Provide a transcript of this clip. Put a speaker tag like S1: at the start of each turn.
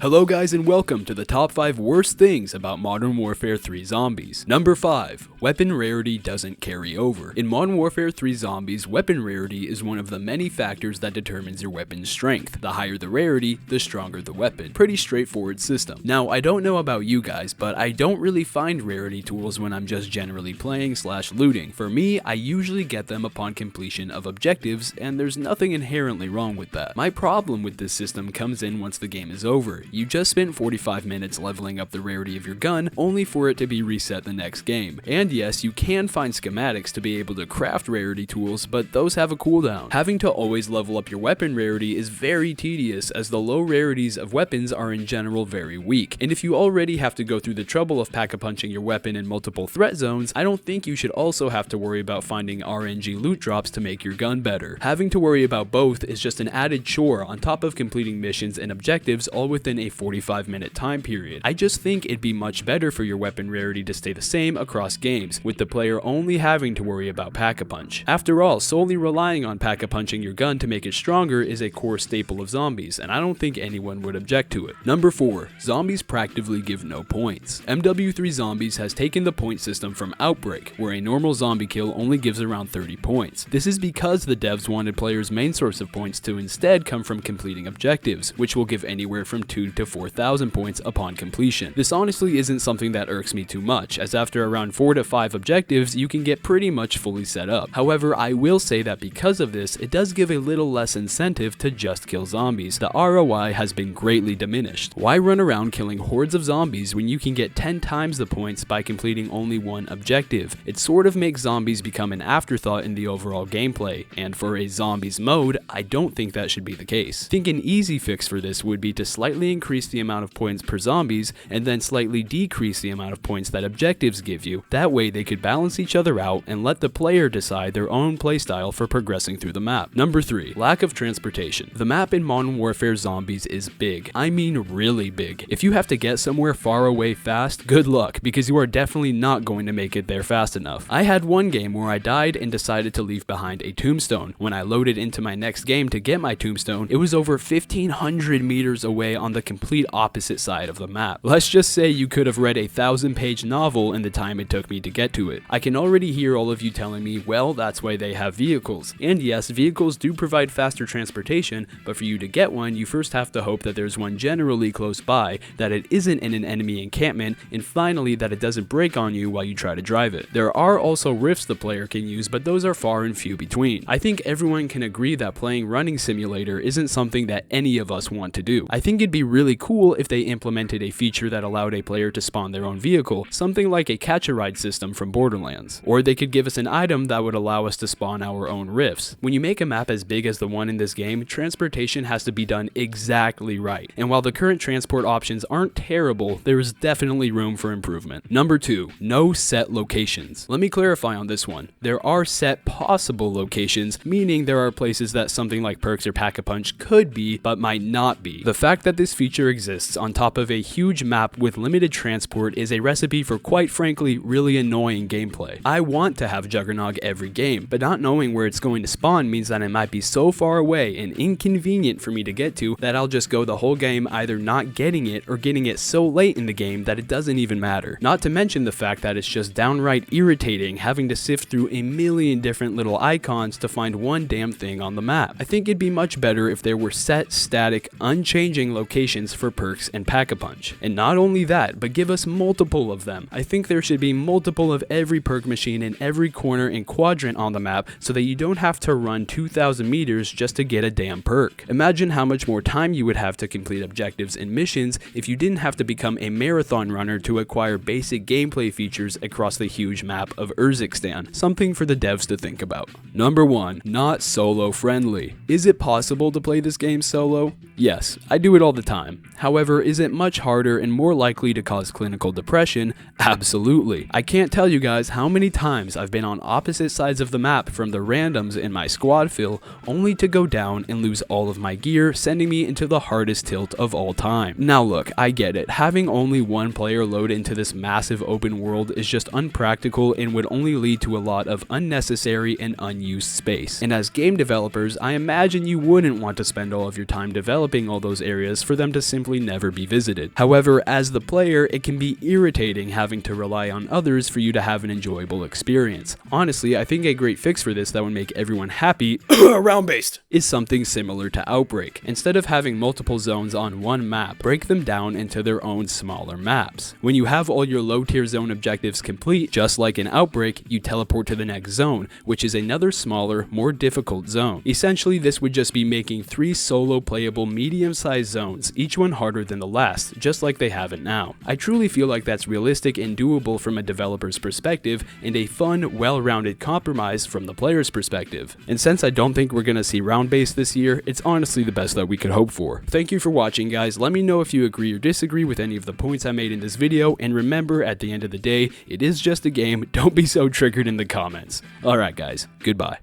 S1: Hello guys and welcome to the top 5 worst things about Modern Warfare 3 Zombies. Number 5. Weapon rarity doesn't carry over. In Modern Warfare 3 Zombies, weapon rarity is one of the many factors that determines your weapon's strength. The higher the rarity, the stronger the weapon. Pretty straightforward system. Now, I don't know about you guys, but I don't really find rarity tools when I'm just generally playing/looting. For me, I usually get them upon completion of objectives, and there's nothing inherently wrong with that. My problem with this system comes in once the game is over. You just spent 45 minutes leveling up the rarity of your gun, only for it to be reset the next game. And yes, you can find schematics to be able to craft rarity tools, but those have a cooldown. Having to always level up your weapon rarity is very tedious, as the low rarities of weapons are in general very weak. And if you already have to go through the trouble of pack-a-punching your weapon in multiple threat zones, I don't think you should also have to worry about finding RNG loot drops to make your gun better. Having to worry about both is just an added chore on top of completing missions and objectives all within a 45-minute time period. I just think it'd be much better for your weapon rarity to stay the same across games, with the player only having to worry about pack-a-punch. After all, solely relying on pack-a-punching your gun to make it stronger is a core staple of zombies, and I don't think anyone would object to it. Number 4. Zombies practically give no points. MW3 Zombies has taken the point system from Outbreak, where a normal zombie kill only gives around 30 points. This is because the devs wanted players' main source of points to instead come from completing objectives, which will give anywhere from 2 to 4,000 points upon completion. This honestly isn't something that irks me too much, as after around 4 to 5 objectives, you can get pretty much fully set up. However, I will say that because of this, it does give a little less incentive to just kill zombies. The ROI has been greatly diminished. Why run around killing hordes of zombies when you can get 10 times the points by completing only one objective? It sort of makes zombies become an afterthought in the overall gameplay, and for a zombies mode, I don't think that should be the case. I think an easy fix for this would be to slightly increase the amount of points per zombies and then slightly decrease the amount of points that objectives give you. That way they could balance each other out and let the player decide their own playstyle for progressing through the map. Number 3. Lack of transportation. The map in Modern Warfare Zombies is big. I mean really big. If you have to get somewhere far away fast, good luck, because you are definitely not going to make it there fast enough. I had one game where I died and decided to leave behind a tombstone. When I loaded into my next game to get my tombstone, it was over 1,500 meters away on the complete opposite side of the map. Let's just say you could have read a 1,000-page novel in the time it took me to get to it. I can already hear all of you telling me, well, that's why they have vehicles. And yes, vehicles do provide faster transportation, but for you to get one, you first have to hope that there's one generally close by, that it isn't in an enemy encampment, and finally that it doesn't break on you while you try to drive it. There are also rifts the player can use, but those are far and few between. I think everyone can agree that playing Running Simulator isn't something that any of us want to do. I think it'd be really cool if they implemented a feature that allowed a player to spawn their own vehicle, something like a catch-a-ride system from Borderlands. Or they could give us an item that would allow us to spawn our own rifts. When you make a map as big as the one in this game, transportation has to be done exactly right. And while the current transport options aren't terrible, there is definitely room for improvement. Number 2. No set locations. Let me clarify on this one. There are set possible locations, meaning there are places that something like Perks or Pack-a-Punch could be, but might not be. The fact that this feature exists on top of a huge map with limited transport is a recipe for, quite frankly, really annoying gameplay. I want to have Juggernog every game, but not knowing where it's going to spawn means that it might be so far away and inconvenient for me to get to that I'll just go the whole game either not getting it or getting it so late in the game that it doesn't even matter. Not to mention the fact that it's just downright irritating having to sift through a million different little icons to find one damn thing on the map. I think it'd be much better if there were set, static, unchanging locations for Perks and Pack-a-Punch. And not only that, but give us multiple of them. I think there should be multiple of every perk machine in every corner and quadrant on the map so that you don't have to run 2,000 meters just to get a damn perk. Imagine how much more time you would have to complete objectives and missions if you didn't have to become a marathon runner to acquire basic gameplay features across the huge map of Urzikstan. Something for the devs to think about. Number 1. Not solo friendly. Is it possible to play this game solo? Yes, I do it all the time. However, is it much harder and more likely to cause clinical depression? Absolutely. I can't tell you guys how many times I've been on opposite sides of the map from the randoms in my squad fill, only to go down and lose all of my gear, sending me into the hardest tilt of all time. Now look, I get it. Having only one player load into this massive open world is just unpractical and would only lead to a lot of unnecessary and unused space. And as game developers, I imagine you wouldn't want to spend all of your time developing all those areas for them them to simply never be visited. However, as the player, it can be irritating having to rely on others for you to have an enjoyable experience. Honestly, I think a great fix for this that would make everyone happy round-based is something similar to Outbreak. Instead of having multiple zones on one map, break them down into their own smaller maps. When you have all your low tier zone objectives complete, just like in Outbreak, you teleport to the next zone, which is another smaller, more difficult zone. Essentially, this would just be making 3 solo playable medium-sized zones, each one harder than the last, just like they have it now. I truly feel like that's realistic and doable from a developer's perspective, and a fun, well-rounded compromise from the player's perspective. And since I don't think we're gonna see round-based this year, it's honestly the best that we could hope for. Thank you for watching, guys. Let me know if you agree or disagree with any of the points I made in this video, and remember, at the end of the day, it is just a game. Don't be so triggered in the comments. Alright guys, goodbye.